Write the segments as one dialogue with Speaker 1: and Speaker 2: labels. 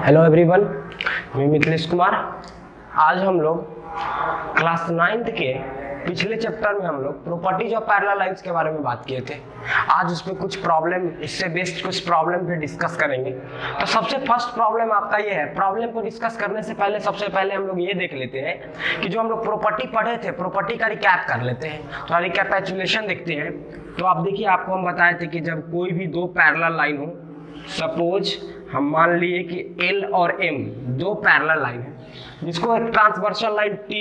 Speaker 1: Hello everyone, मैं मिथिलेश कुमार। आज हम लोग क्लास 9th के पिछले चैप्टर में हम लोग प्रॉपर्टीज ऑफ पैरेलल लाइंस के बारे में बात किए थे। आज उसमें कुछ प्रॉब्लम, इससे बेस्ड कुछ प्रॉब्लम पे डिस्कस करेंगे। तो सबसे फर्स्ट प्रॉब्लम आपका ये है। प्रॉब्लम को डिस्कस करने से पहले सबसे पहले हम लोग ये देख लेते हैं कि जो हम लोग प्रॉपर्टी पढ़े थे, प्रॉपर्टी का रिकैप कर लेते हैं। तो रिकैपिचुलेशन देखते हैं। तो आप देखिए, आपको हम बताए थे कि जब कोई भी दो पैरेलल लाइन हो, सपोज हम मान लिए कि L और M दो पैरेलल लाइन है, जिसको एक ट्रांसवर्सल लाइन T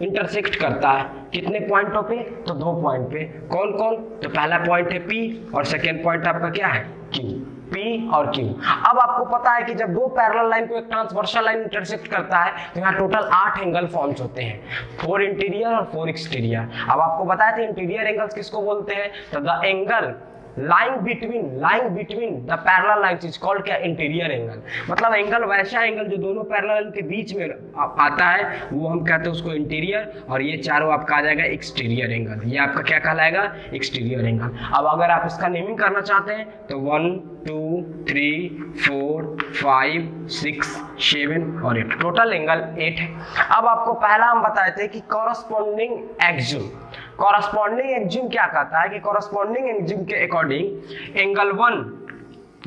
Speaker 1: इंटरसेक्ट करता है। कितने पॉइंटों पे? तो 2 पॉइंट पे। कौन कौन? तो पहला पॉइंट है P और सेकेंड पॉइंट आपका क्या है? Q। P और Q। अब आपको पता है कि जब दो पैरेलल लाइन को एक ट्रांसवर्सल लाइन इंटरसेक्ट करता है तो यहाँ टोटल 8 एंगल फॉर्म्स होते हैं, 4 इंटीरियर और 4 एक्सटीरियर। अब आपको बताया था इंटीरियर एंगल्स किसको बोलते हैं? तो the angle lying between the parallel lines is called क्या? Interior angle. मतलब एंगल, वैसा एंगल जो दोनों पैरेलल के बीच में आता है, वो हम कहते हैं उसको इंटीरियर। और ये चारों आपका आ जाएगा एक्सटीरियर एंगल। ये आपका क्या कहलाएगा? Exterior angle. अब अगर आप इसका नेमिंग करना चाहते हैं तो 1 2 3 4 5 6 7 और 8, टोटल एंगल 8 है। अब आपको पहला हम बताए थे कि कॉरस्पॉन्डिंग एक्सियम। कॉरस्पॉन्डिंग एक्सियम क्या कहता है कि कॉरस्पॉन्डिंग एक्सियम के अकॉर्डिंग एंगल 1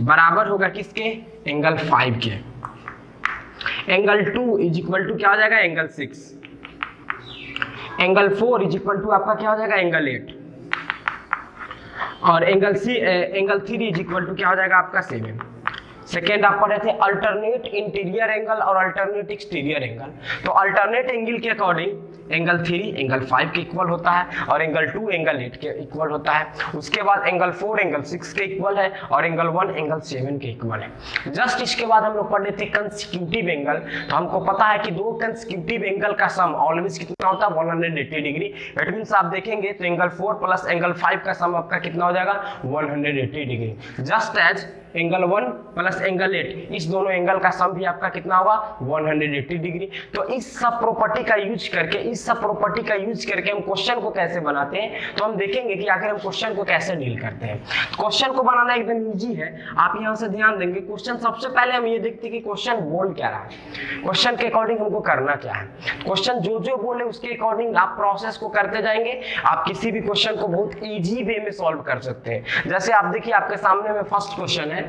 Speaker 1: बराबर होगा किसके? एंगल 5 के। एंगल 2 इज इक्वल टू क्या हो जाएगा? Angle 6। Angle 4 is equal to आपका क्या हो जाएगा? एंगल 8। और एंगल 3 इज इक्वल टू क्या हो जाएगा? आपका 7। सेकेंड आप पढ़े थे अल्टरनेट इंटीरियर एंगल और अल्टरनेट एक्सटीरियर एंगल। तो अल्टरनेट एंगल के अकॉर्डिंग एंगल 3 एंगल 5 के इक्वल होता है और एंगल 2 एंगल 8 के इक्वल होता है। उसके बाद एंगल 4 एंगल 6 के इक्वल है और एंगल 1 एंगल 7 के इक्वल है। जस्ट इसके बाद हम लोग पढ़े थे कंसेक्यूटिव एंगल। तो हमको पता है कि दो कंसेक्यूटिव एंगल का सम ऑलवेज कितना होता है? 180 डिग्री। इट मींस आप देखेंगे तो एंगल 4 प्लस एंगल 5 का सम आपका कितना हो जाएगा? 180 degree. Just as angle 1 plus angle 8, इस दोनों एंगल का सम भी आपका कितना होगा? 180 डिग्री। तो इस सब प्रॉपर्टी का यूज करके हम क्वेश्चन को कैसे बनाते हैं, तो हम देखेंगे कि आखिर हम क्वेश्चन को कैसे डील करते हैं। क्वेश्चन को बनाना एकदम इजी है। आप यहां से ध्यान देंगे, क्वेश्चन सबसे पहले हम ये देखते हैं कि क्वेश्चन बोल क्या रहा है, क्वेश्चन के अकॉर्डिंग हमको करना क्या है। क्वेश्चन जो बोले उसके अकॉर्डिंग आप प्रोसेस को करते जाएंगे। आप किसी भी क्वेश्चन को बहुत इजी वे में सॉल्व कर सकते हैं। जैसे आप देखिए, आपके सामने में फर्स्ट क्वेश्चन है,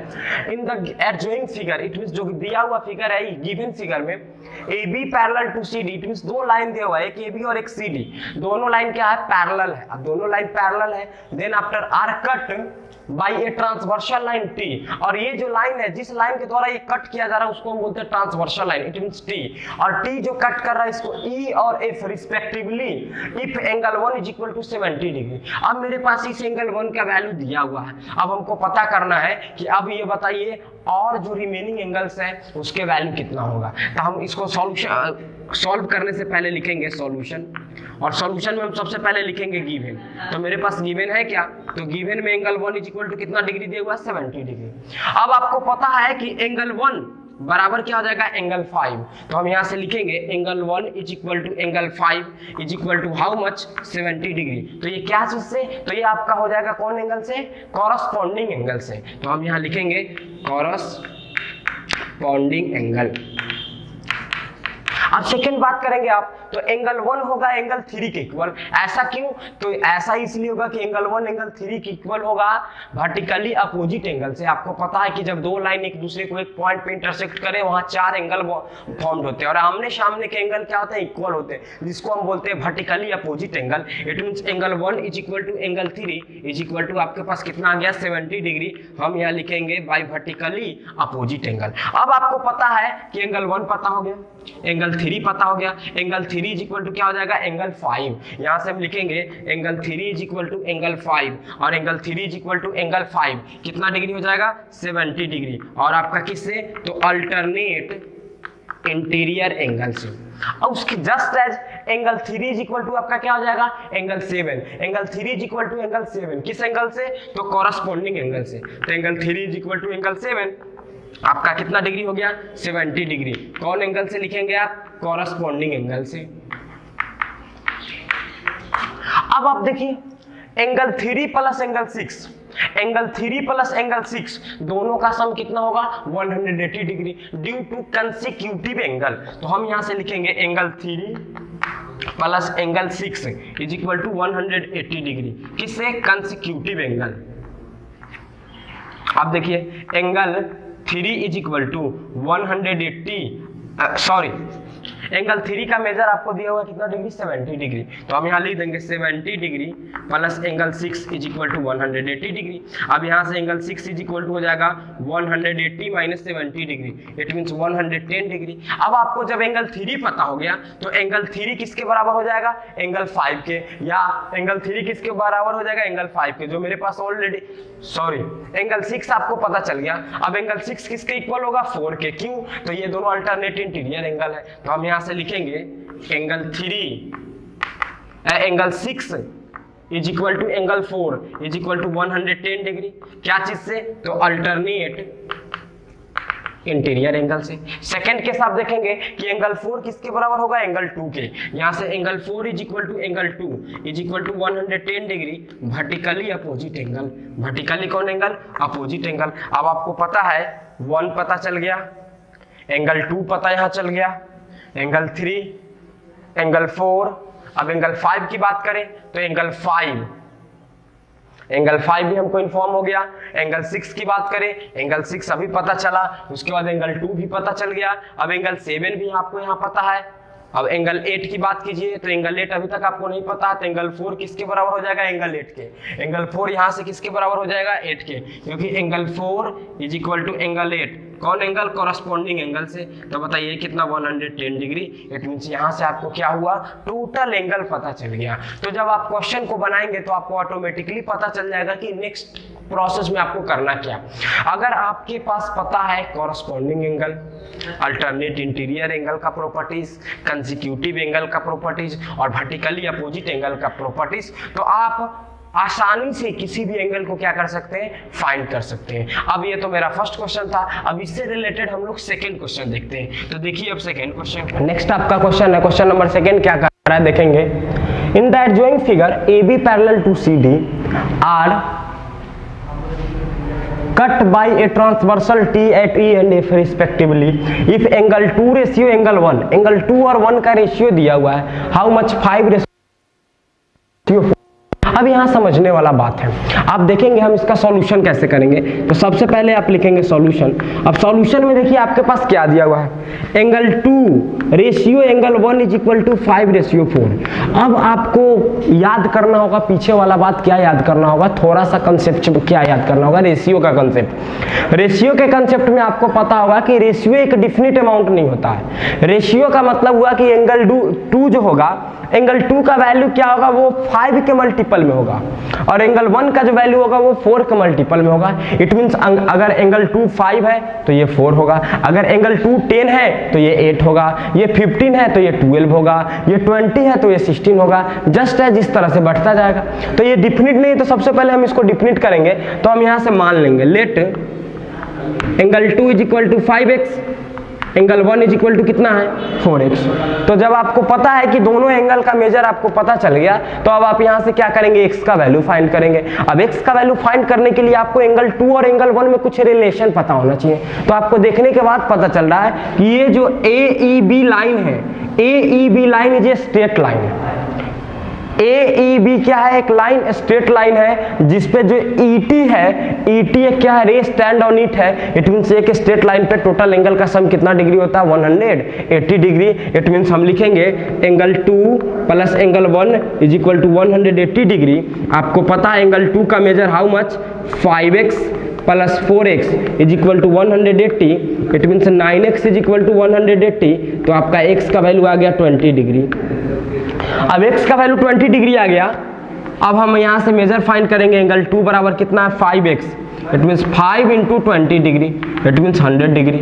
Speaker 1: in the adjoining figure, it means जो दिया हुआ फिगर है, गिवन फिगर में AB parallel to CD, it means दो लाइन दिया हुआ है, एक AB और एक CD। दोनों लाइन क्या है? पैरेलल है। अब दोनों लाइन पैरेलल है, then after are cut by a transversal line T। और ये जो लाइन है, जिस लाइन के द्वारा ये कट किया जा रहा है, उसको हम बोलते हैं transversal line, it means T। और T जो कट कर रहा है इसको E और F respectively, if angle 1 is equal to 70 degree. अब मेरे पास इस एंगल 1 का वैल्यू दिया हुआ है। अब हमको पता करना है कि अब ये बताइए और जो रिमेनिंग एंगल्स है उसके वैल्यू कितना होगा। तो हम इसको सॉल्व करने से पहले लिखेंगे सॉल्यूशन, और सॉल्यूशन में हम सबसे पहले लिखेंगे गिवन। तो मेरे पास गिवन है क्या? तो गिवन में एंगल 1 इज इक्वल टू कितना डिग्री दिया हुआ है? 70 डिग्री। अब आपको पता है कि एंगल 1 बराबर क्या हो जाएगा? एंगल 5। तो हम यहाँ से लिखेंगे angle 1 is equal to angle 5 is equal to how much? 70 degree. तो ये क्या चीज से? तो ये आपका हो जाएगा कौन एंगल से? कॉरस्पॉन्डिंग एंगल से। तो हम यहाँ लिखेंगे कॉरस्पॉन्डिंग एंगल। अब सेकंड बात करेंगे आप, तो एंगल 1 होगा एंगल 3 के इक्वल। ऐसा क्यों? तो ऐसा इसलिए होगा कि एंगल 1 एंगल 3 के इक्वल होगा वर्टिकली अपोजिट एंगल से। आपको पता है कि जब दो लाइन एक दूसरे को एक पॉइंट पे इंटरसेक्ट करें, वहां 4 एंगल फॉर्म्ड होते हैं और आमने सामने के एंगल क्या होते हैं? इक्वल होते हैं, जिसको हम बोलते हैं vertically opposite angle. It means angle 1 is equal to angle 3 is equal to आपके पास कितना आ गया? 70 डिग्री। हम यहाँ लिखेंगे बाय वर्टिकली अपोजिट एंगल। अब आपको पता है कि एंगल 1 पता हो गया, एंगल 3 पता हो गया। एंगल 3 इज इक्वल टू क्या हो जाएगा? एंगल 5। यहां से हम लिखेंगे angle 3 is equal to angle 5 और angle 3 is equal to angle 5 कितना डिग्री हो जाएगा? 70 डिग्री। और आपका किससे? तो अल्टरनेट इंटीरियर एंगल से। और उसके just as angle 3 is equal to आपका क्या हो जाएगा? Angle 7। Angle 3 is equal to angle 7 किस एंगल से? तो कॉरस्पॉन्डिंग एंगल से। तो angle 3 is equal to angle 7 आपका कितना डिग्री हो गया? 70 डिग्री। कौन एंगल से लिखेंगे आप? कॉरस्पॉन्डिंग एंगल से। अब आप देखिए angle 3 plus angle 6, angle 3 plus angle 6 दोनों का सम कितना होगा 180 degree due to consecutive angle. तो हम यहां से लिखेंगे angle 3 plus angle 6 is equal to 180 degree, किससे कंसेक्यूटिव एंगल। आप देखिए angle 3 is equal to 180 sorry angle 3 का मेजर आपको दिया हुआ कितना डिग्री 70 डिग्री, तो हम यहाँ लिख देंगे 70 degree plus angle 6 is equal to 180 degree. अब यहाँ से एंगल 6 इज इक्वल टू हो जाएगा 180 minus 70 degree, it means 110 degree. अब आपको जब एंगल 3 पता हो गया तो एंगल 3 किसके बराबर हो जाएगा एंगल 5 के, या एंगल 3 किसके बराबर हो जाएगा एंगल 5 के, जो मेरे पास ऑलरेडी एंगल 6 आपको पता चल गया। अब एंगल 6 किसके इक्वल होगा 4 के, क्यों, तो ये दोनों अल्टरनेट इंटीरियर एंगल है। तो हम यहां से लिखेंगे angle 6 is equal to angle 4 is equal to 110 degree, क्या चीज से, तो अल्टरनेट इंटीरियर एंगल से। सेकंड केस आप देखेंगे कि एंगल 4 किसके बराबर होगा एंगल 2 के, यहां से angle 4 is equal to angle 2 is equal to 110 degree vertically opposite angle. Vertically कौन एंगल, अपोजिट एंगल। अब आपको पता है 1 पता चल गया, एंगल 2 पता यहां चल गया, एंगल 3, एंगल 4। अब एंगल 5 की बात करें तो एंगल 5 भी हमको इन्फॉर्म हो गया। एंगल 6 की बात करें, एंगल 6 अभी पता चला, उसके बाद एंगल 2 भी पता चल गया। अब एंगल 7 भी आपको यहाँ पता है। अब एंगल 8 की बात कीजिए तो एंगल 8 अभी तक आपको नहीं पता, तो एंगल 4 किसके बराबर हो जाएगा एंगल 8 के। एंगल 4 यहाँ से किसके बराबर हो जाएगा 8 के, क्योंकि angle 4 is equal to angle 8, कौन एंगल, कॉरस्पॉन्डिंग एंगल से। तो बताइए कितना 110 डिग्री। इट मींस यहाँ से आपको क्या हुआ, टोटल एंगल पता चल गया। तो जब आप क्वेश्चन को बनाएंगे तो आपको ऑटोमेटिकली पता चल जाएगा कि नेक्स्ट प्रोसेस में आपको करना क्या। अगर आपके पास पता है corresponding angle, alternate interior angle का प्रॉपर्टीज, कंसेक्यूटिव एंगल का प्रॉपर्टीज और वर्टिकली अपोजिट एंगल का प्रॉपर्टीज, तो आप आसानी से किसी भी एंगल को क्या कर सकते हैं, फाइंड कर सकते हैं। अब ये तो मेरा फर्स्ट क्वेश्चन था, अब इससे रिलेटेड हम लोग सेकंड क्वेश्चन देखते हैं। तो देखिए अब सेकंड क्वेश्चन, नेक्स्ट आपका क्वेश्चन है क्वेश्चन नंबर सेकंड, क्या कर रहा है देखेंगे। In the adjoining figure AB parallel to CD are cut by a transversal T at E and F respectively if angle 2 ratio angle 1, angle 2 और 1 का ratio दिया हुआ है, how much 5 ratio 4। अब यहाँ समझने वाला बात है, आप देखेंगे हम इसका सॉल्यूशन कैसे करेंगे। तो सबसे पहले आप लिखेंगे सॉल्यूशन। अब सॉल्यूशन में देखिए आपके पास क्या दिया हुआ है, angle 2 ratio angle 1 is equal to 5 ratio 4। अब आपको याद करना होगा पीछे वाला बात, क्या याद करना होगा, थोड़ा सा कंसेप्ट क्या याद करना होगा, रेशियो का कंसेप्ट। रेशियो के कंसेप्ट में आपको पता होगा कि रेशियो एक डिफिनिट अमाउंट नहीं होता है। रेशियो का मतलब हुआ कि एंगल 2 जो होगा, एंगल 2 का वैल्यू क्या होगा, वो 5 के मल्टीपल में होगा, और एंगल 1 का जो वैल्यू होगा वो 4 के मल्टीपल में होगा। इट मींस अगर एंगल 2 5 है तो ये 4 होगा, अगर एंगल 2 10 है तो ये 8 होगा, ये 15 है तो ये 12 होगा, ये 20 है तो ये 16 होगा, जस्ट है जिस तरह से बढ़ता जाएगा। तो ये डिफिनिट नहीं है, तो सबसे पहले हम इसको डिफिनिट करेंगे। तो हम यहां से मान लेंगे let angle 2 is equal to 5x, angle 1 is equal to कितना है 4x। तो जब आपको पता है कि दोनों एंगल का मेजर आपको पता चल गया, तो अब आप यहां से क्या करेंगे, x का वैल्यू फाइंड करेंगे। अब x का वैल्यू फाइंड करने के लिए आपको एंगल 2 और एंगल 1 में कुछ रिलेशन पता होना चाहिए। तो आपको देखने के बाद पता चल रहा है कि ये जो AEB लाइन है, AEB line is a straight line. AEB क्या है, एक लाइन, स्ट्रेट लाइन है, जिसपे जो ET है, ET एक क्या है, रे स्टैंड ऑन इट है। इट मींस एक स्ट्रेट लाइन पे टोटल एंगल का सम कितना डिग्री होता है 180 डिग्री। इट मींस हम लिखेंगे angle 2 plus angle 1 is equal to 180 degree. आपको पता है एंगल 2 का measure how much 5x plus 4x is equal to 180। It means 9x is equal to 180। तो आपका x का वैल्यू आ गया 20 डिग्री। अब x का वैल्यू 20 डिग्री आ गया। अब हम यहाँ से मेजर फाइंड करेंगे, एंगल 2 बराबर कितना है 5x, it means 5 into 20 degree, it means 100 degree.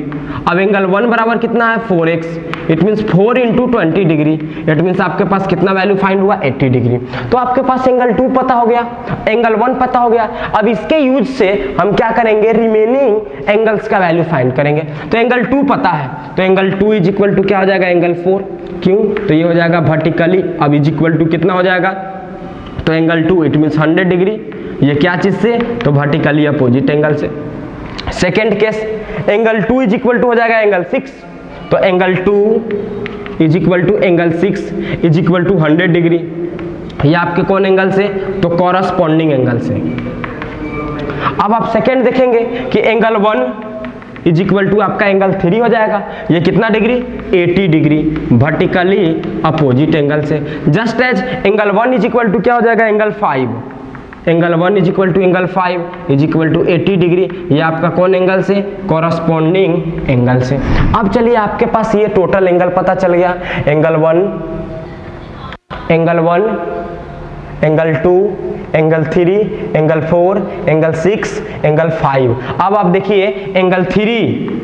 Speaker 1: अब एंगल 1 बराबर कितना है 4x, it means 4 into 20 degree, it means आपके पास कितना वैल्यू फाइंड हुआ 80 डिग्री। तो आपके पास एंगल 2 पता हो गया, एंगल 1 पता हो गया। अब इसके यूज से हम क्या करेंगे, रिमेनिंग एंगल्स का वैल्यू फाइंड करेंगे। तो एंगल 2 पता है, तो एंगल 2 इज इक्वल टू क्या हो जाएगा एंगल 4, क्यों, तो ये हो जाएगा वर्टिकली। अब इज इक्वल टू कितना हो जाएगा, तो एंगल 2 इट मीन्स 100 डिग्री ये क्या चीज से, तो वर्टिकली अपोजिट एंगल से। Second case, angle 2 is equal to हो जाएगा एंगल 6, तो angle 2 is equal to angle 6 is equal to 100 degree. ये आपके कौन एंगल से, तो कॉरस्पॉन्डिंग एंगल से। अब आप सेकेंड देखेंगे कि एंगल 1 इज इक्वल टू आपका एंगल 3 हो जाएगा। ये कितना degree, 80 degree, vertically opposite angle से। Just as angle 1 is equal to क्या हो जाएगा, angle 5, angle 1 is equal to angle 5 is equal to 80 degree. ये आपका कौन एंगल से, कॉरस्पॉन्डिंग एंगल से। अब चलिए आपके पास ये टोटल एंगल पता चल गया, angle 1, angle 1, angle 2, angle 3, angle 4, angle 6, angle 5। अब आप देखिए angle 3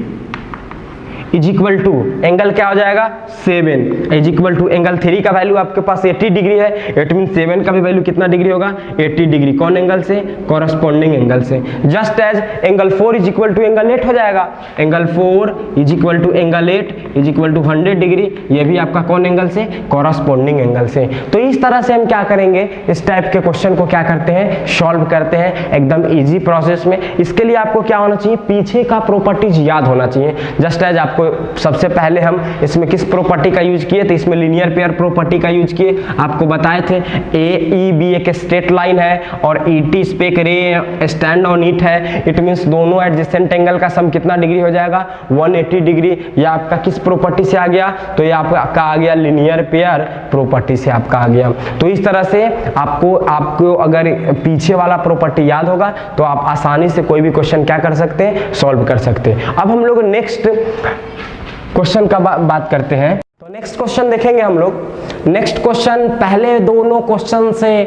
Speaker 1: is equal to angle क्या हो जाएगा, 7 इज इक्वल टू एंगल 3 का वैल्यू आपके पास 80 डिग्री है, इट मीन 7 का भी वैल्यू कितना डिग्री होगा, 80 डिग्री। कौन एंगल से, कॉरस्पॉन्डिंग एंगल से। Just as angle 4 is equal to angle 8 हो जाएगा, angle 4 is equal to angle 8 is equal to 100 degree. ये भी आपका कौन एंगल से, कॉरस्पॉन्डिंग एंगल से। तो इस तरह से हम क्या करेंगे, इस टाइप के क्वेश्चन को क्या करते हैं, सॉल्व करते हैं एकदम इजी प्रोसेस में। इसके लिए आपको क्या होना चाहिए, पीछे का प्रॉपर्टीज याद होना चाहिए। जस्ट एज आपको सबसे पहले हम इसमें किस प्रॉपर्टी का यूज किए, तो इसमें लीनियर पेयर प्रॉपर्टी का यूज किए। आपको बताए थे AEB एक स्ट्रेट लाइन है और ET इस पे एक रे स्टैंड ऑन इट है, इट मींस दोनों एडजेसेंट एंगल का सम कितना डिग्री हो जाएगा, 180 डिग्री। ये आपका किस प्रॉपर्टी से आ गया, तो ये आपका आ गया लीनियर पेयर प्रॉपर्टी से आपका आ गया। तो इस तरह से आपको अगर पीछे वाला प्रॉपर्टी याद होगा तो आप आसानी से कोई भी क्वेश्चन क्या कर सकते हैं, सॉल्व कर सकते हैं। अब हम लोग नेक्स्ट क्वेश्चन का बात करते हैं। तो नेक्स्ट क्वेश्चन देखेंगे हम लोग। नेक्स्ट क्वेश्चन पहले दोनों क्वेश्चन से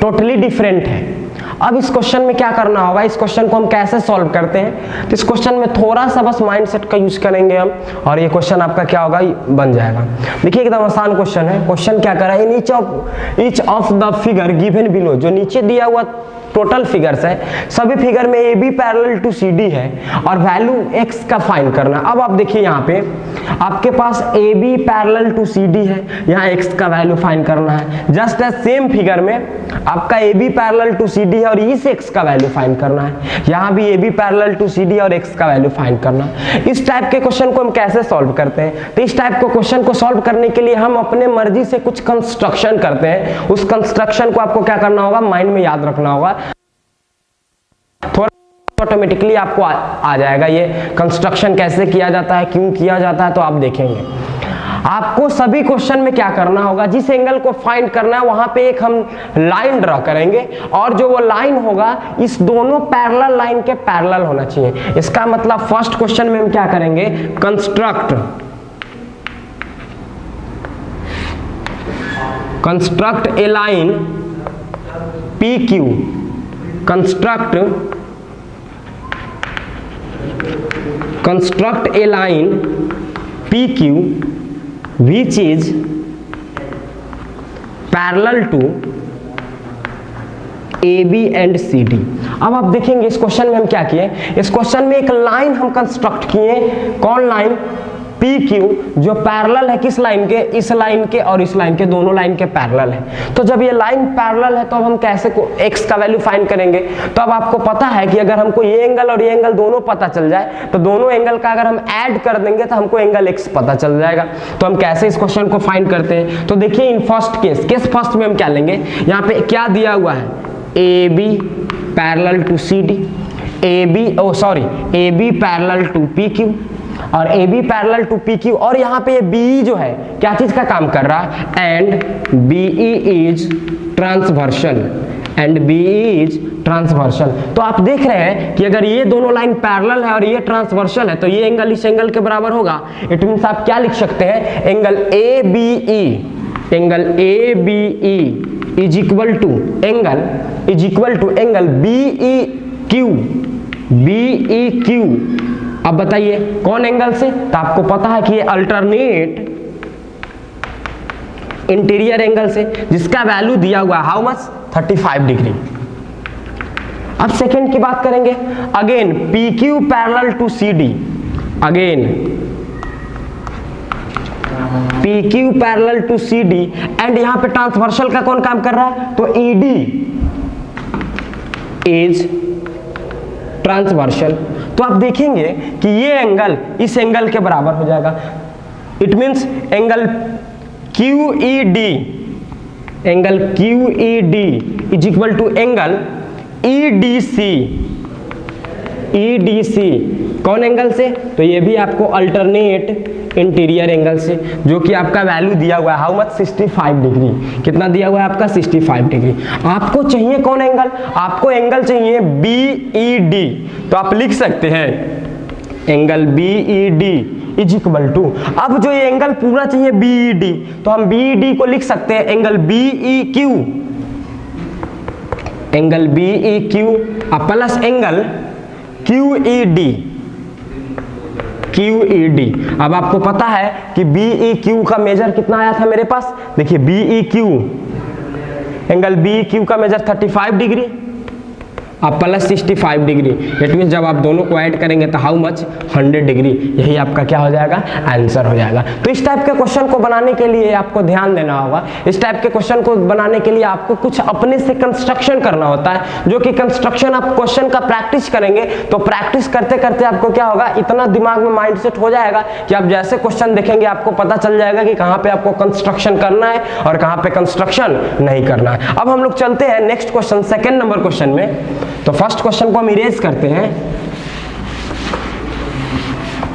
Speaker 1: टोटली डिफरेंट है। अब इस क्वेश्चन में क्या करना होगा, इस क्वेश्चन को हम कैसे सॉल्व करते हैं, तो इस क्वेश्चन में थोड़ा सा बस माइंडसेट का यूज करेंगे हम और ये क्वेश्चन आपका क्या होगा, बन जाएगा। देखिए एकदम आसान क्वेश्चन है। क्वेश्चन क्या कर रहा है, in each of the figure given below, जो नीचे दिया हुआ टोटल फिगर्स है, सभी फिगर में AB पैरेलल टू CD है और वैल्यू X का फाइंड करना। अब आप देखिए यहाँ पे आपके पास AB पैरेलल टू CD है, यहाँ X का वैल्यू फाइंड करना है। जस्ट एज सेम फिगर में आपका AB पैरेलल टू CD है और इस X का वैल्यू फाइंड करना है। यहाँ भी AB पैरेलल टू CD और X का वैल्यू फाइंड करना है। इस टाइप के क्वेश्चन को हम कैसे सॉल्व करते हैं, तो इस टाइप के क्वेश्चन को सॉल्व करने के लिए हम अपने मर्जी से कुछ कंस्ट्रक्शन करते हैं। उस कंस्ट्रक्शन को आपको क्या करना होगा, माइंड में याद रखना होगा, थोड़ा ऑटोमेटिकली आपको आ जाएगा ये कंस्ट्रक्शन कैसे किया जाता है, क्यों किया जाता है, तो आप देखेंगे। आपको सभी क्वेश्चन में क्या करना होगा, जिस एंगल को फाइंड करना है वहां पे एक हम लाइन ड्रॉ करेंगे और जो वो लाइन होगा इस दोनों पैरेलल लाइन के पैरेलल होना चाहिए। इसका मतलब फर्स्ट क्वेश्चन में हम क्या करेंगे, construct a line PQ, construct a line PQ which is parallel to AB and CD। अब आप देखेंगे इस क्वेश्चन में हम क्या किए, इस क्वेश्चन में एक लाइन हम कंस्ट्रक्ट किए। कौन लाइन, PQ, जो पैरेलल है किस लाइन के, इस लाइन के और इस लाइन के, दोनों लाइन के पैरेलल है। तो जब ये लाइन पैरेलल है तो अब हम कैसे X का वैल्यू फाइंड करेंगे। तो अब आपको पता है कि अगर हमको ये एंगल और ये एंगल दोनों पता चल जाए तो दोनों एंगल का अगर हम ऐड कर देंगे तो हमको एंगल X पता चल जाएगा। तो हम कैसे इस क्वेश्चन को फाइंड करते हैं, तो देखिए इन फर्स्ट केस फर्स्ट में हम क्या लेंगे, यहाँ पे क्या दिया हुआ है, AB parallel to CD, AB parallel to PQ और AB पैरेलल टू PQ, और यहाँ पे ये BE जो है क्या चीज का काम कर रहा है, एंड BE इज ट्रांसवर्सल। तो आप देख रहे हैं कि अगर ये दोनों लाइन पैरेलल है और ये ट्रांसवर्सल है तो ये एंगल इस एंगल के बराबर होगा। इट मींस आप क्या लिख सकते हैं, angle ABE is equal to angle BEQ। अब बताइए कौन एंगल से, तो आपको पता है कि ये अल्टरनेट इंटीरियर एंगल से, जिसका वैल्यू दिया हुआ है हाउ मच, 35 डिग्री। अब सेकंड की बात करेंगे, again PQ parallel to CD, PQ parallel to CD and यहाँ पे ट्रांसवर्सल का कौन काम कर रहा है, तो ED इज ट्रांसवर्सल। तो आप देखेंगे कि ये एंगल इस एंगल के बराबर हो जाएगा। It means angle QED, angle QED is equal to angle EDC। EDC कौन एंगल से? तो ये भी आपको अल्टरनेट इंटीरियर एंगल से, जो कि आपका वैल्यू दिया हुआ है, हाउ मच, 65 डिग्री। कितना दिया हुआ है आपका? 65 डिग्री। आपको चाहिए कौन एंगल? आपको एंगल चाहिए BED। तो आप लिख सकते हैं angle BED is equal to, अब जो ये एंगल पूरा चाहिए BED, तो हम BED को लिख सकते हैं angle BEQ, angle BEQ plus angle QED। अब आपको पता है कि BEQ का मेजर कितना आया था मेरे पास? देखिए BEQ, एंगल BEQ का मेजर 35 डिग्री अब प्लस 65 डिग्री। इट मीन्स जब आप दोनों को ऐड करेंगे तो हाउ मच, 100 डिग्री। यही आपका क्या हो जाएगा? आंसर हो जाएगा। तो इस टाइप के क्वेश्चन को बनाने के लिए आपको ध्यान देना होगा। इस टाइप के क्वेश्चन को बनाने के लिए आपको कुछ अपने से कंस्ट्रक्शन करना होता है, जो कि कंस्ट्रक्शन आप क्वेश्चन का प्रैक्टिस करेंगे तो प्रैक्टिस करते करते आपको क्या होगा, इतना दिमाग में माइंड सेट हो जाएगा कि आप जैसे क्वेश्चन देखेंगे आपको पता चल जाएगा कि कहाँ पे आपको कंस्ट्रक्शन करना है और कहाँ पे कंस्ट्रक्शन नहीं करना है। अब हम लोग चलते हैं next question, second number question में। तो फर्स्ट क्वेश्चन को हम इरेज करते हैं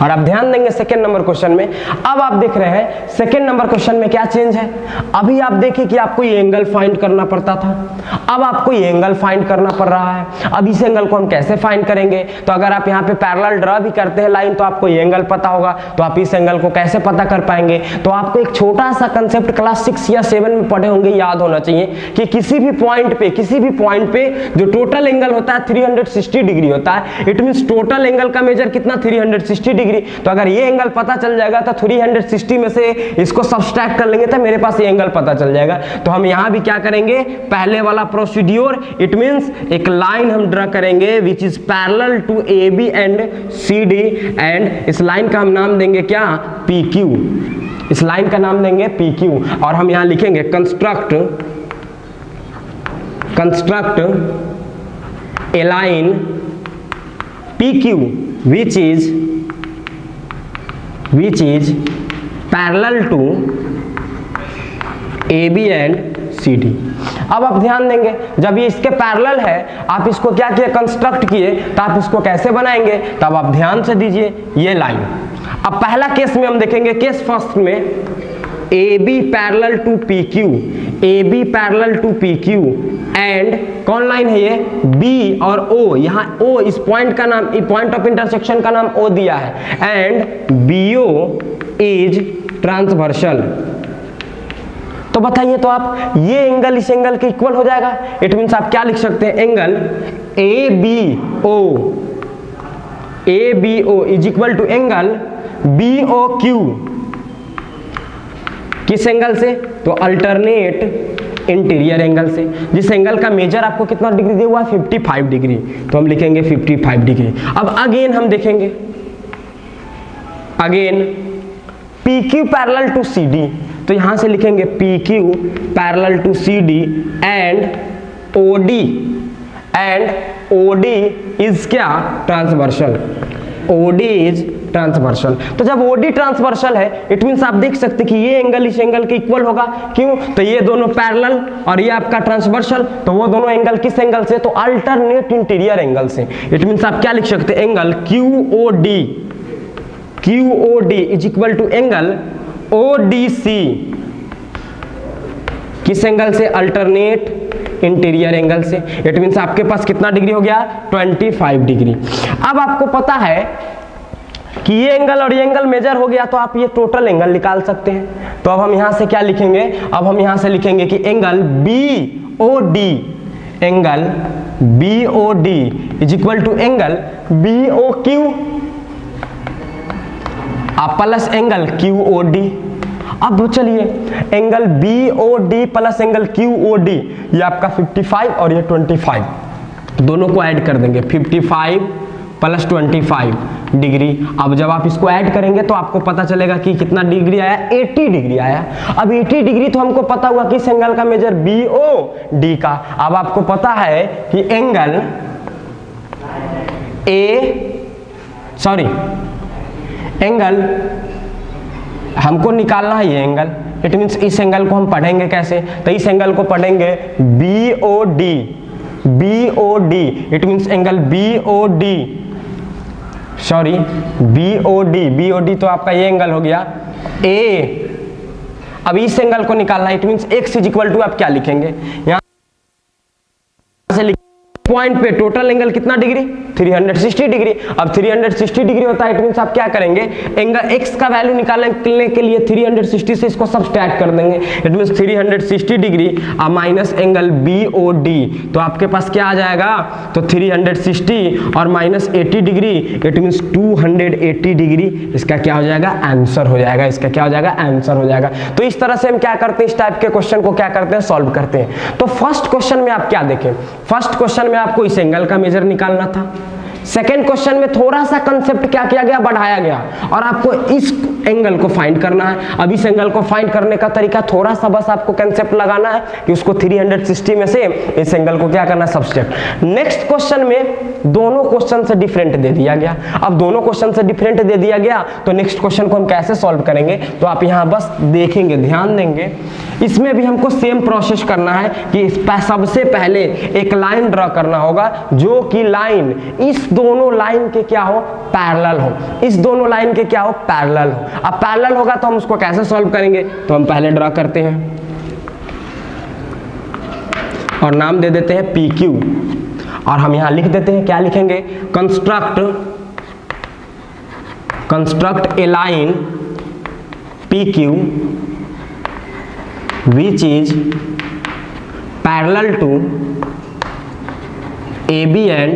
Speaker 1: और आप ध्यान देंगे सेकेंड नंबर क्वेश्चन में। अब आप देख रहे हैं सेकेंड नंबर क्वेश्चन में क्या चेंज है। अभी आप देखिए कि आपको ये एंगल फाइंड करना पड़ता था, अब आपको ये एंगल फाइंड करना पड़ रहा है। अब इस एंगल को हम कैसे फाइंड करेंगे? तो अगर आप यहाँ पे पैरेलल ड्रा भी करते हैं लाइन तो आपको ये एंगल पता होगा, तो आप इस एंगल को कैसे पता कर पाएंगे? तो आपको एक छोटा सा कंसेप्ट क्लास 6 या 7 में पढ़े होंगे, याद होना चाहिए कि किसी भी पॉइंट पे जो टोटल एंगल होता है 360 डिग्री होता है। इट मीन्स टोटल एंगल का मेजर कितना, 360 डिग्री। तो अगर ये एंगल पता चल जाएगा तो 360 में से इसको सब्सट्रैक्ट कर लेंगे तो मेरे पास ये एंगल पता चल जाएगा। तो हम यहां भी क्या करेंगे, पहले वाला प्रोसीड्योर, इट मींस एक लाइन हम ड्रा करेंगे which is parallel to AB and CD, and इस लाइन का हम नाम देंगे क्या, PQ। इस लाइन का नाम देंगे PQ और हम यहां लिखेंगे construct a line PQ which is parallel to AB and CD। अब आप ध्यान देंगे, जब ये इसके पैरेलल है, आप इसको क्या किए, कंस्ट्रक्ट किए, तो आप इसको कैसे बनाएंगे? तब आप ध्यान से दीजिए ये लाइन। अब पहला केस में हम देखेंगे, केस फर्स्ट में AB parallel to PQ, AB parallel to PQ and कौन लाइन है ये, B और O। यहाँ O इस पॉइंट का नाम, पॉइंट ऑफ इंटरसेक्शन का नाम O दिया है, एंड BO इज ट्रांसवर्सल। तो बताइए, तो आप ये एंगल इस एंगल के इक्वल हो जाएगा। इट मीन्स आप क्या लिख सकते हैं, angle ABO is equal to angle BOQ। किस एंगल से? तो अल्टरनेट इंटीरियर एंगल से, जिस एंगल का मेजर आपको कितना डिग्री दिया हुआ है, 55 डिग्री। तो हम लिखेंगे 55 डिग्री। अब अगेन हम देखेंगे, again PQ parallel to CD, तो यहां से लिखेंगे PQ parallel to CD and OD is क्या, ट्रांसवर्सल। OD is transversal. तो जब OD ट्रांसवर्सल है, इट मींस आप देख सकते कि ये एंगल इस एंगल के इक्वल होगा। क्यों? तो ये दोनों पैरेलल और ये आपका ट्रांसवर्सल, तो वो दोनों एंगल किस एंगल से, तो अल्टरनेट इंटीरियर एंगल से। इट मींस आप क्या लिख सकते हैं, angle QOD is equal to angle ODC। किस एंगल से, अल्टरनेट इंटीरियर एंगल से। इट मींस आपके पास कितना डिग्री हो गया, 25 डिग्री। अब आपको पता है कि ये एंगल और ये एंगल मेजर हो गया, तो आप ये टोटल एंगल निकाल सकते हैं। तो अब हम यहां से क्या लिखेंगे, अब हम यहां से लिखेंगे कि angle BOD is equal to angle BOQ plus angle QOD। अब चलिए, angle BOD plus angle QOD, ये आपका 55 और ये 25, दोनों को ऐड कर देंगे। 55 प्लस 25 डिग्री। अब जब आप इसको ऐड करेंगे तो आपको पता चलेगा कि कितना डिग्री आया, 80 डिग्री आया। अब 80 डिग्री तो हमको पता हुआ कि इस एंगल का मेजर BOD का। अब आपको पता है कि एंगल एंगल हमको निकालना है, ये एंगल। इट मीन्स इस एंगल को हम पढ़ेंगे कैसे, तो इस एंगल को पढ़ेंगे BOD। It means angle BOD तो आपका ये एंगल हो गया A। अब इस एंगल को निकालना है, it means x equal to आप क्या लिखेंगे, यहाँ से पॉइंट पे टोटल एंगल कितना डिग्री, 360 डिग्री। अब 360 डिग्री होता है, इट मींस आप क्या करेंगे, एंगल x का वैल्यू निकालने के लिए 360 से इसको सब्सट्रैक्ट कर देंगे। It means 360 degree minus angle BOD, तो आपके पास क्या आ जाएगा, तो 360 और minus 80 degree, it means 280 degree. इसका क्या हो जाएगा, आंसर हो जाएगा। इसका क्या हो जाएगा, आंसर हो जाएगा। तो इस तरह से हम क्या करते हैं, इस टाइप के क्वेश्चन को क्या करते हैं, सॉल्व करते हैं। तो फर्स्ट क्वेश्चन में आप क्या देखें, फर्स्ट क्वेश्चन में आपको इस एंगल का मेजर निकालना था। सेकेंड क्वेश्चन में थोड़ा सा कंसेप्ट क्या किया गया, बढ़ाया गया, और आपको इस एंगल को फाइंड करना है। अब इस एंगल को फाइंड करने का तरीका थोड़ा सा बस आपको कंसेप्ट लगाना है कि उसको 360 में से इस एंगल को क्या करना है, सब्सट्रैक्ट। नेक्स्ट क्वेश्चन में दोनों क्वेश्चन से डिफरेंट दे दिया गया। अब दोनों क्वेश्चन से डिफरेंट दे दिया गया तो नेक्स्ट क्वेश्चन को हम कैसे सॉल्व करेंगे, तो आप यहाँ बस देखेंगे, ध्यान देंगे। इसमें भी हमको सेम प्रोसेस करना है कि सबसे पहले एक लाइन ड्रॉ करना होगा, जो कि लाइन इस दोनों लाइन के क्या हो, पैरेलल हो। इस दोनों लाइन के क्या हो, पैरेलल हो। अब पैरेलल होगा तो हम उसको कैसे सॉल्व करेंगे, तो हम पहले ड्रॉ करते हैं और नाम दे देते हैं PQ, और हम यहां लिख देते हैं, क्या लिखेंगे, construct a line PQ which is parallel to AB and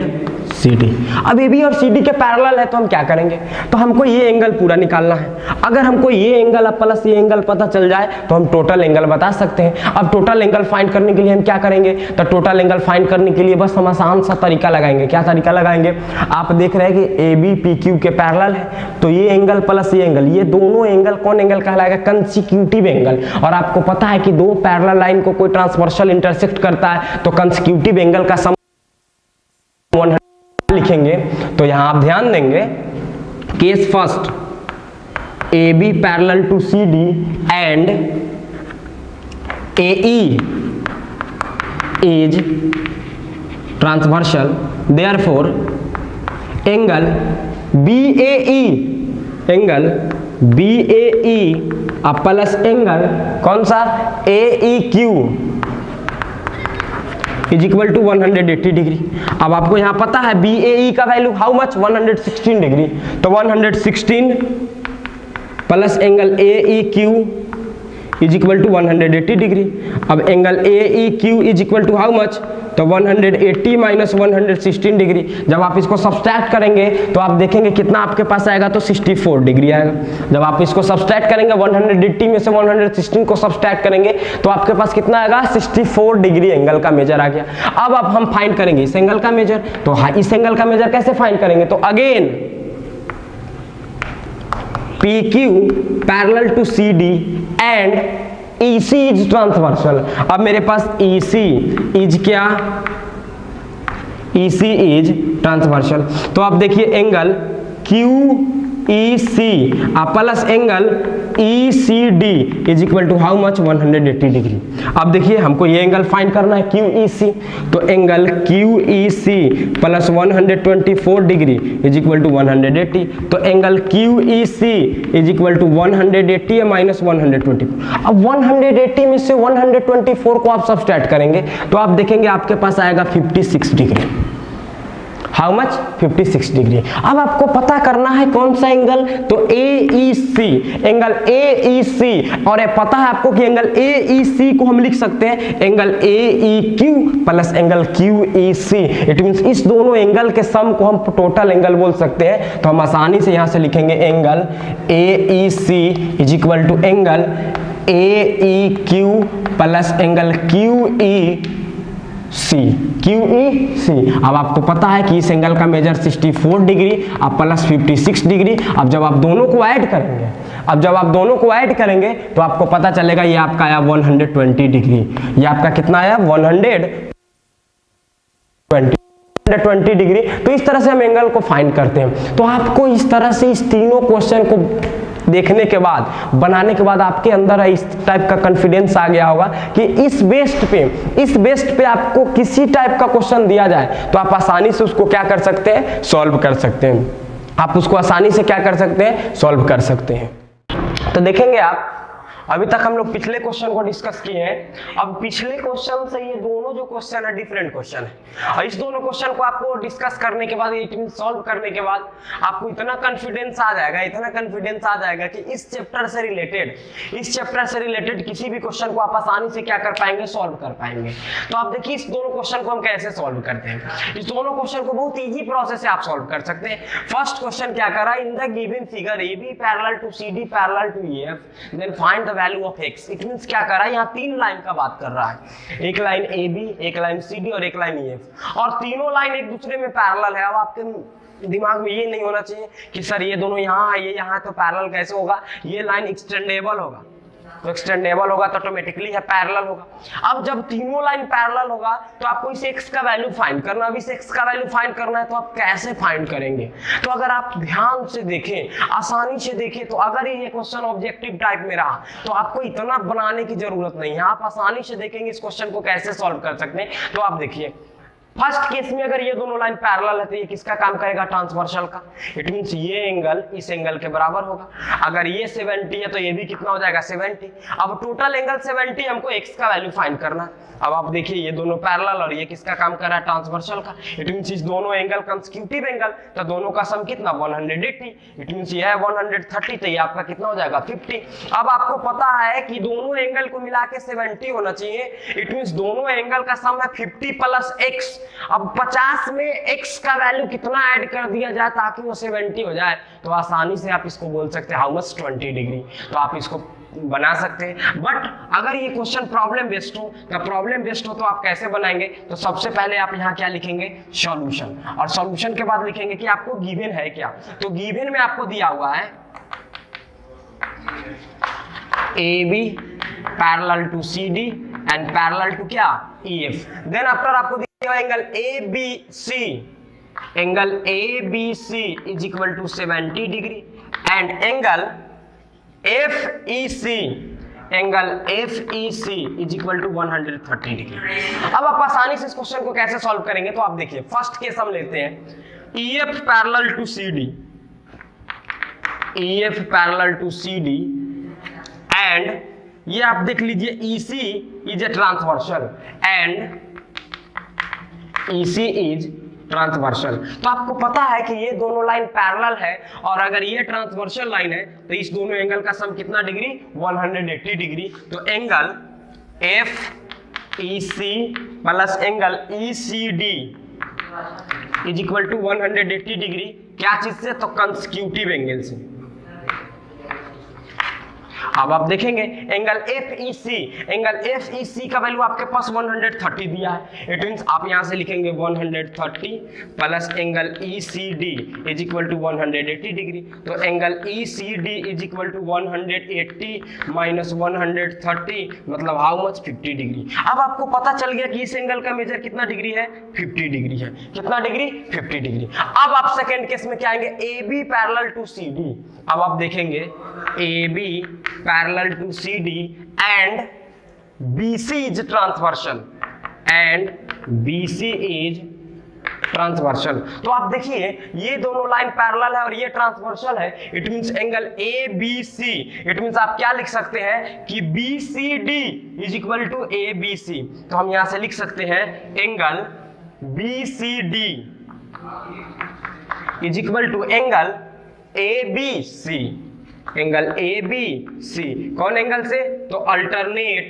Speaker 1: CD। अब AB और CD के पैरेलल है तो हम क्या करेंगे, तो हमको ये एंगल पूरा निकालना है। अगर हमको ये एंगल प्लस ये एंगल पता चल जाए तो हम टोटल एंगल बता सकते हैं। अब टोटल एंगल फाइंड करने के लिए हम क्या करेंगे, तो टोटल एंगल फाइंड करने के लिए बस हम आसान सा तरीका लगाएंगे। क्या तरीका लगाएंगे, आप देख रहे हैं कि AB PQ के पैरेलल है, तो ये एंगल प्लस ये एंगल, ये दोनों एंगल कौन एंगल कहलाएगा, कंसेक्यूटिव एंगल। और आपको पता है कि दो पैरेलल लाइन को कोई ट्रांसवर्सल इंटरसेक्ट करता है तो कंसेक्यूटिव एंगल का सम लिखेंगे। तो यहां आप ध्यान देंगे, case first, AB parallel to CD and AE is transversal, therefore angle BAE plus angle कौन सा, AEQ is equal to 180 degree. अब आपको यहां पता है BAE का वैल्यू हाउ मच, 116 डिग्री, तो 116 plus angle AEQ is equal to 180 degree. अब angle AEQ is equal to how much, तो 180 माइनस 116 डिग्री। जब आप इसको सब्सट्रैक्ट करेंगे तो आप देखेंगे कितना आपके पास आएगा, तो 64 डिग्री आएगा। जब आप इसको सब्सट्रैक्ट करेंगे 180 में से 116 को सब्सट्रैक्ट करेंगे तो आपके पास कितना आएगा, 64 डिग्री एंगल का मेजर आ गया। अब हम फाइंड करेंगे इस एंगल का मेजर। तो इस एंगल का मेजर कैसे फाइंड करेंगे, तो again PQ parallel to CD and EC is transversal. अब मेरे पास EC इज क्या, EC इज ट्रांसवर्सल। तो आप देखिए angle QEC plus angle ECD is equal to how much, 180 degree. अब देखिए हमको ये एंगल फाइंड करना है QEC, तो angle QEC plus 124 degree is equal to 180। तो angle QEC is equal to 180 minus 124। अब 180 में से 124 को आप सब्सट्रैक्ट करेंगे तो आप देखेंगे आपके पास आएगा 56 डिग्री। How much, 56 degree. अब आपको पता करना है कौन सा एंगल, तो AEC, एंगल AEC। और पता है आपको कि एंगल AEC को हम लिख सकते हैं angle AEQ plus angle QEC। It means इस दोनों एंगल के सम को हम टोटल एंगल बोल सकते हैं। तो हम आसानी से यहां से लिखेंगे angle AEC is equal to angle AEQ plus angle QE C, QEC। अब आपको पता है कि इस एंगल का मेजर 64 डिग्री अब प्लस 56 डिग्री। अब जब आप दोनों को ऐड करेंगे तो आपको पता चलेगा ये आपका आया 120 डिग्री। ये आपका कितना आया 120 डिग्री। तो इस तरह से हम एंगल को फाइंड करते हैं। तो आपको इस तरह से इस तीनों क्वेश्चन को देखने के बाद, बनाने के बाद आपके अंदर इस टाइप का कॉन्फिडेंस आ गया होगा कि इस बेस्ड पे आपको किसी टाइप का क्वेश्चन दिया जाए तो आप आसानी से उसको क्या कर सकते हैं, सॉल्व कर सकते हैं। आप उसको आसानी से क्या कर सकते हैं, सॉल्व कर सकते हैं। तो देखेंगे आप, अभी तक हम लोग पिछले क्वेश्चन को डिस्कस किए हैं। अब पिछले क्वेश्चन से ये दोनों जो क्वेश्चन है डिफरेंट क्वेश्चन है, और इस दोनों क्वेश्चन को आपको डिस्कस करने के बाद, ये सॉल्व करने के बाद आपको इतना कॉन्फिडेंस आ जाएगा कि इस चैप्टर से रिलेटेड किसी भी क्वेश्चन को आप आसानी से क्या कर पाएंगे, सॉल्व कर पाएंगे। तो आप देखिए इस दोनों क्वेश्चन को हम कैसे सॉल्व करते हैं। इस दोनों क्वेश्चन को बहुत इजी प्रोसेस से आप सॉल्व कर सकते हैं। फर्स्ट क्वेश्चन क्या कर रहा है, in the given figure AB parallel to CD parallel to EF, then find the value of x। It means क्या कर रहा है, यहाँ तीन लाइन का बात कर रहा है, एक लाइन AB, एक लाइन CD और एक लाइन EF, और तीनों लाइन एक दूसरे में पैरेलल है। अब आपके दिमाग में ये नहीं होना चाहिए कि सर ये दोनों यहाँ है, ये यहाँ, तो पैरेलल कैसे होगा, ये लाइन एक्सटेंडेबल होगा, तो एक्सटेंडेबल होगा तो ऑटोमेटिकली है पैरेलल होगा। अब जब तीनों लाइन पैरेलल होगा तो आपको इस x का वैल्यू फाइंड करना। अब इस x का वैल्यू फाइंड करना है तो आप कैसे फाइंड करेंगे, तो अगर आप ध्यान से देखें, आसानी से देखें, तो अगर ये क्वेश्चन ऑब्जेक्टिव टाइप में रहा तो आपको इतना बनाने की जरूरत नहीं है। आप आसानी से देखेंगे इस क्वेश्चन को कैसे सॉल्व कर सकते हैं। तो आप देखिए फर्स्ट केस में अगर ये दोनों लाइन पैरेलल है तो ये किसका काम करेगा, ट्रांसवर्सल का। इट मींस ये एंगल इस एंगल के बराबर होगा। अगर ये 70 है तो ये भी कितना हो जाएगा, 70। अब टोटल एंगल 70, हमको x का वैल्यू फाइंड करना है। अब आप देखिए ये दोनों पैरेलल और ये किसका काम कर रहा है, ट्रांसवर्सल का। इट मींस इस दोनों एंगल कंसेक्यूटिव एंगल, तो दोनों का सम कितना 180। इट मींस ये है 130, तो ये आपका कितना हो जाएगा 50। अब आपको पता है कि दोनों एंगल को मिला के 70 होना चाहिए। इट मींस दोनों एंगल का सम है 50 प्लस x। अब 50 में x का वैल्यू कितना ऐड कर दिया जाए ताकि वो 70 हो जाए, तो आसानी से आप इसको बोल सकते हैं हाउ मच 20 डिग्री। तो आप इसको बना सकते हैं। बट अगर ये क्वेश्चन प्रॉब्लम बेस्ड हो तो आप कैसे बनाएंगे, तो सबसे पहले आप यहाँ क्या लिखेंगे, सॉल्यूशन, और सॉल्यूशन के बाद लिखेंगे कि आपको गिवन है क्या। तो गिवन में आपको दिया हुआ है AB parallel to CD and parallel to क्या, EF। देन आफ्टर आपको दिया हुआ angle ABC is equal to 70 degree and angle FEC is equal to 130 degree. अब आप आसानी से इस क्वेश्चन को कैसे सॉल्व करेंगे, तो आप देखिए फर्स्ट केस हम लेते हैं EF parallel to CD and ये आप देख लीजिए EC is a transversal and EC is transversal. तो आपको पता है कि ये दोनों लाइन पैरेलल है, और अगर ये ट्रांसवर्सल लाइन है तो इस दोनों एंगल का सम कितना डिग्री, 180 डिग्री। तो angle FEC plus angle ECD is equal to 180 degree. क्या चीज से, तो कंसेक्यूटिव एंगल से। अब आप देखेंगे एंगल FEC का वैल्यू आपके पास 130 दिया है। इट मींस आप यहां से लिखेंगे 130 plus angle ECD is equal to 180 degree. तो angle ECD is equal to 180 minus 130 मतलब हाउ मच, 50 डिग्री। अब आपको पता चल गया कि इस एंगल का मेजर कितना डिग्री है, 50 डिग्री है। कितना डिग्री, 50 डिग्री। अब आप सेकेंड केस में क्या आएंगे, AB पैरेलल टू CD। अब आप देखेंगे AB parallel to CD and BC is transversal तो आप देखिए ये दोनों लाइन पैरेलल है और ये ट्रांसवर्सल है। It means angle ABC, it means आप क्या लिख सकते हैं कि BCD is equal to ABC। तो हम यहां से लिख सकते हैं angle BCD is equal to angle ABC। Angle ABC कौन एंगल से, तो अल्टरनेट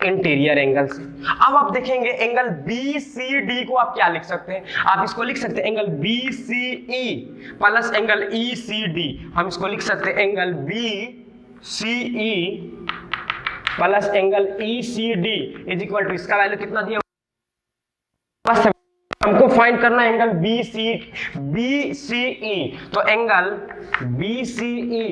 Speaker 1: इंटीरियर एंगल से। अब आप देखेंगे एंगल BCD को आप क्या लिख सकते हैं, आप इसको लिख सकते हैं angle BCE plus angle ECD। हम इसको लिख सकते हैं angle BCE plus angle ECD is equal to, इसका वैल्यू कितना दिया बस हमको फाइंड करना है एंगल BCE। तो एंगल BCE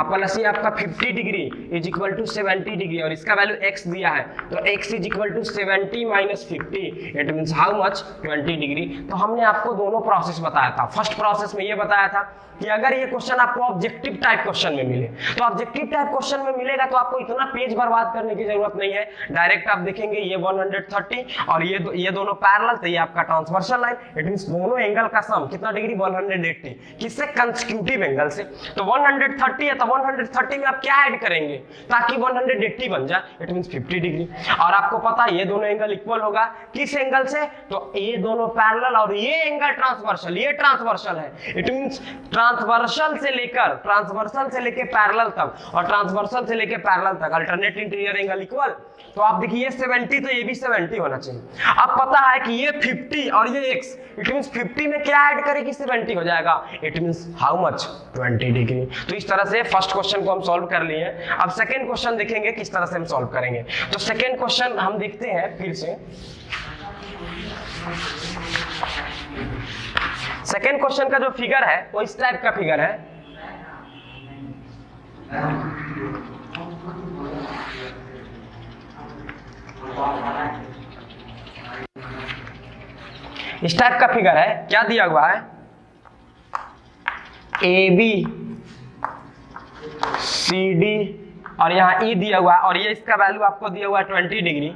Speaker 1: प्लस ये आपका 50 degree is equal to 70 degree और इसका वैल्यू x दिया है तो x is equal to 70 minus 50 it means how much 20 degree. तो हमने आपको दोनों प्रोसेस बताया था। फर्स्ट प्रोसेस में ये बताया था कि अगर ये क्वेश्चन आपको ऑब्जेक्टिव टाइप क्वेश्चन में मिले तो ऑब्जेक्टिव टाइप क्वेश्चन में मिलेगा तो आपको इतना पेज बर्बाद करने की जरूरत नहीं है। डायरेक्ट आप देखेंगे ये 130 और ये दोनों पैरेलल, तो ये आपका ट्रांसवर्सल लाइन, इट मींस दोनों एंगल का सम कितना डिग्री 180, किससे कंसेक्यूटिव एंगल से। तो 130 है तो 130 में आप क्या ऐड करेंगे ताकि 180 बन जाए, इट मींस 50 डिग्री। और आपको पता है ये दोनों एंगल इक्वल होगा किस एंगल से, तो ये दोनों पैरेलल और ये एंगल ट्रांसवर्सल, ये ट्रांसवर्सल है, इट मींस ट्रांसवर्सल से लेकर पैरेलल तक और ट्रांसवर्सल से लेकर पैरेलल तक अल्टरनेट इंटीरियर एंगल इक्वल। तो आप देखिए ये 70 तो ये भी 70 होना चाहिए। अब पता है कि ये 50 और ये x, इट मींस 50 में क्या ऐड करेगी 70 हो जाएगा, it means how much 20 degree. तो इस तरह से फर्स्ट क्वेश्चन को हम सॉल्व कर लिए। अब सेकंड क्वेश्चन देखेंगे किस तरह से हम सॉल्व करेंगे। तो सेकंड क्वेश्चन हम देखते हैं फिर से। सेकेंड क्वेश्चन का जो फिगर है वो इस टाइप का फिगर है। इस टाइप का फिगर है, क्या दिया हुआ है, AB CD और यहाँ E दिया हुआ है और ये इसका वैल्यू आपको दिया हुआ है 20 डिग्री,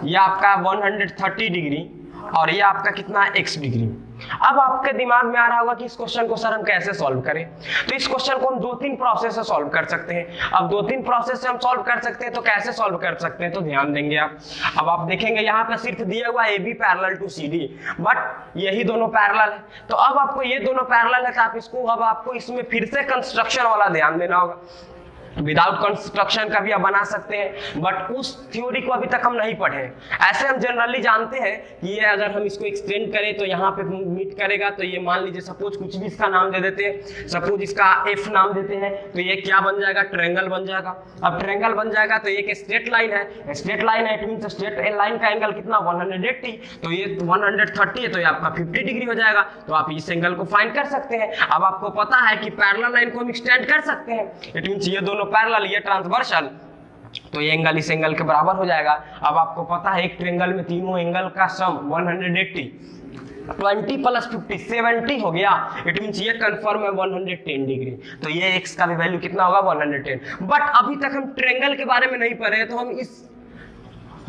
Speaker 1: ये आपका 130 डिग्री और ये आपका कितना x डिग्री। अब आपके दिमाग में आ रहा होगा कि इस क्वेश्चन को सर हम कैसे सॉल्व करें। तो इस क्वेश्चन को हम 2-3 प्रोसेस से सॉल्व कर सकते हैं। अब 2-3 प्रोसेस से हम सॉल्व कर सकते हैं तो कैसे सॉल्व कर सकते हैं, तो ध्यान देंगे आप। अब आप देखेंगे यहाँ पे सिर्फ दिया हुआ AB parallel to CD, but यही दोनों पैरेलल है। तो अब आपको ये दोनों पैरेलल है तो आप इसको, अब आपको इसमें फिर से कंस्ट्रक्शन वाला ध्यान देना होगा। विदाउट कंस्ट्रक्शन का भी आप बना सकते हैं, बट उस थ्योरी को अभी तक हम नहीं पढ़े। ऐसे हम जनरली जानते हैं कि ये अगर हम इसको एक्सटेंड करें तो यहाँ पे मीट करेगा, तो ये मान लीजिए सपोज कुछ भी इसका नाम दे देते हैं, सपोज इसका F नाम देते हैं, तो ये क्या बन जाएगा, ट्रायंगल बन जाएगा। अब ट्रायंगल बन जाएगा तो ये एक स्ट्रेट लाइन है, स्ट्रेट लाइन है, इट मींस स्ट्रेट लाइन का एंगल कितना 180, तो ये 130 है तो ये आपका 50 डिग्री हो जाएगा। तो आप इस एंगल को फाइंड कर सकते हैं। अब आपको पता है कि पैरेलल लाइन को हम एक्सटेंड कर सकते हैं, इट मींस ये दोनों पैरेलल, ये ट्रांसवर्सल, तो ये एंगल इस एंगल के बराबर हो जाएगा। अब आपको पता है एक ट्रायंगल में तीनों एंगल का सम 180, 20 प्लस 50 70 हो गया, इट मींस ये कंफर्म है 110 डिग्री। तो ये x का भी वैल्यू कितना होगा 110। बट अभी तक हम ट्रायंगल के बारे में नहीं पढ़े हैं तो हम इस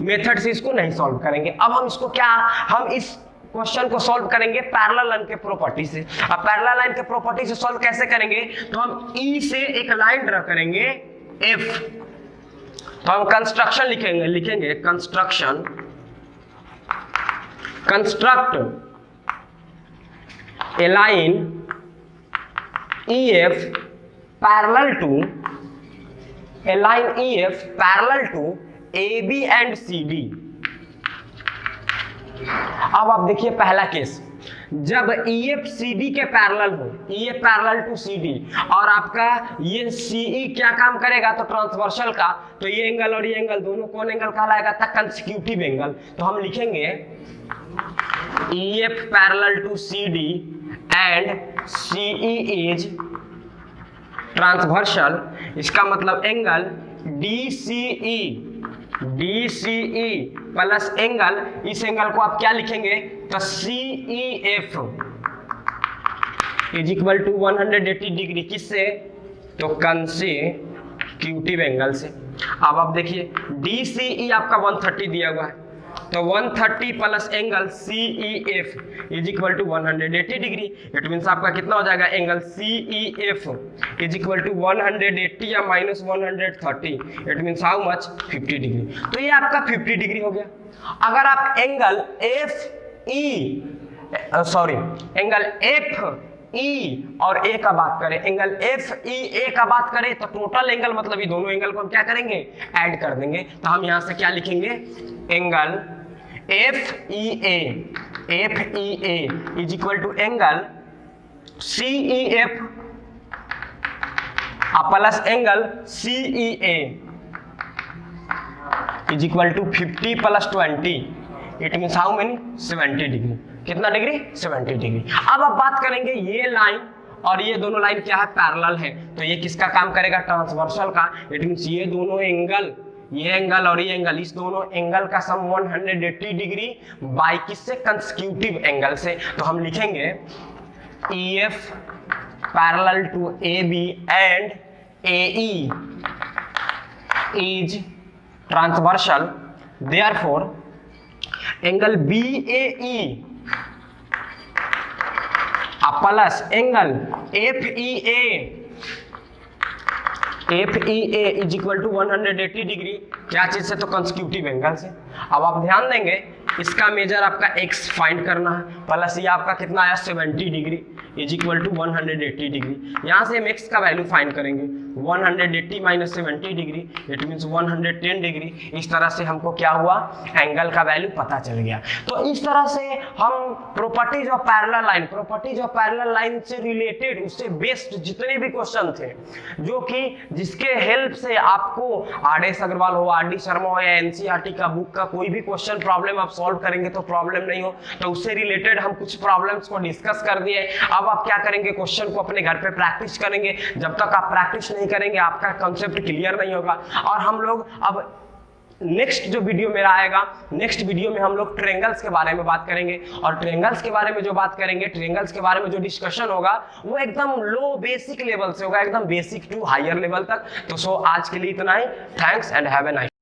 Speaker 1: मेथड से इसको नहीं सॉल्व करेंगे। अब हम इसको क्या, हम इस क्वेश्चन को सॉल्व करेंगे पैरेलल लाइन के प्रॉपर्टी से। अब पैरेलल लाइन के प्रॉपर्टी से सॉल्व कैसे करेंगे, तो हम E से एक लाइन ड्रा करेंगे F, तो हम कंस्ट्रक्शन लिखेंगे construction, construct a line EF parallel to, a line EF parallel to AB and CD। अब आप देखिए पहला केस, जब EF CD के पैरेलल हो, EF पैरेलल टू CD और आपका ये CE क्या काम करेगा, तो ट्रांसवर्सल का, तो ये एंगल और ये एंगल दोनों कौन एंगल कहलाएगा, था कंसेक्यूटिव एंगल। तो हम लिखेंगे EF parallel to CD and CE is transversal. इसका मतलब एंगल DCE प्लस एंगल, इस एंगल को आप क्या लिखेंगे, तो CEF is equal to 180 degree, किससे, तो कंसेक्यूटिव एंगल से। अब आप देखिए DCE आपका 130 दिया हुआ है, तो 130 plus angle CEF is equal to 180 degree, it means आपका कितना हो जाएगा, angle CEF is equal to 180 या minus 130, it means how much 50 degree. तो ये आपका 50 डिग्री हो गया। अगर आप एंगल एंगल FE और A का बात करें, एंगल FEA का बात करें, तो टोटल एंगल मतलब ये दोनों एंगल को हम क्या करेंगे, ऐड कर देंगे। तो हम यहां से क्या लिखेंगे, angle FEA is equal to angle CEF plus angle CEA is equal to 50 plus 20 it means how many 70 degree. कितना डिग्री? 70 डिग्री। अब आप बात करेंगे ये लाइन और ये दोनों लाइन क्या है? पैरेलल है, तो ये किसका काम करेगा? ट्रांसवर्सल का। इट मीन्स ये दोनों एंगल, ये एंगल और ये एंगल, इस दोनों एंगल का सम 180 डिग्री बाय किससे? कंसेक्यूटिव एंगल से। तो हम लिखेंगे EF parallel to AB and AE is transversal, therefore angle BAE plus angle FEA is equal to 180 degree. क्या चीज से? तो कंसेक्यूटिव एंगल से। अब आप ध्यान देंगे इसका मेजर आपका x फाइंड करना है, प्लस ये आपका कितना आया? 70 degree is equal to 180 degree. यहाँ से हम x का वैल्यू फाइंड करेंगे, 180 minus 70 degree it means 110 degree. इस तरह से हमको क्या हुआ? एंगल का वैल्यू पता चल गया। तो इस तरह से हम प्रॉपर्टीज ऑफ पैरेलल लाइन से रिलेटेड, उससे बेस्ड जितने भी क्वेश्चन थे, जो कि जिसके हेल्प से आपको RS अग्रवाल हो, RD शर्मा हो या NCERT का बुक का कोई भी क्वेश्चन प्रॉब्लम आप सॉल्व करेंगे तो प्रॉब्लम नहीं हो, तो उससे रिलेटेड हम कुछ प्रॉब्लम्स को डिस्कस कर दिए। अब आप क्या करेंगे? क्वेश्चन को अपने घर पे प्रैक्टिस करेंगे। जब तक आप प्रैक्टिस नहीं करेंगे आपका कंसेप्ट क्लियर नहीं होगा। और हम लोग अब नेक्स्ट जो वीडियो मेरा आएगा, नेक्स्ट वीडियो में हम लोग ट्रायंगल्स के बारे में बात करेंगे। और ट्रायंगल्स के बारे में जो बात करेंगे, ट्रायंगल्स के बारे में जो डिस्कशन होगा वो एकदम लो बेसिक लेवल से होगा, एकदम बेसिक टू हायर लेवल तक। तो सो आज के लिए इतना ही। Thanks and have a nice